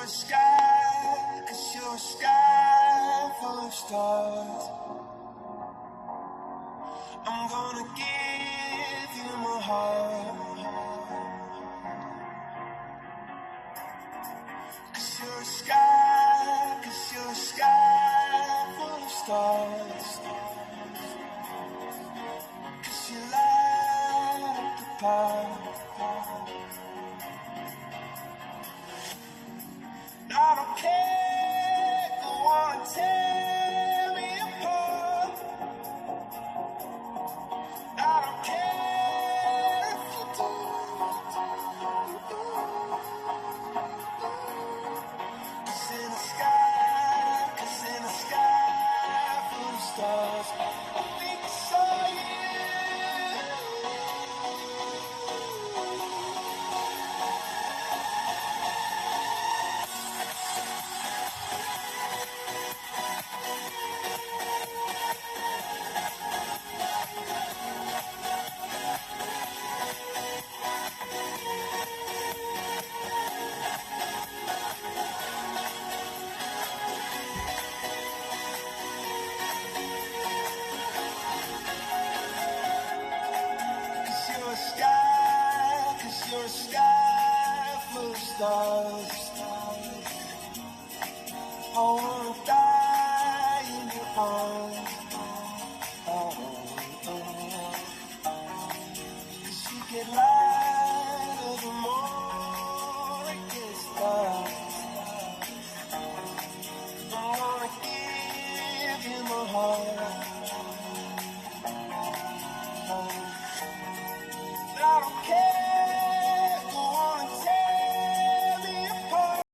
a sky, cause you're a sky full of stars. I'm gonna give you my heart, cause you're a sky, cause you're a sky full of stars. Cause you light up the path. I don't care, go on and tear me apart. I don't care if you do. Cause in the sky full of stars, I think I saw you. Cause you're a sky full of stars. Oh,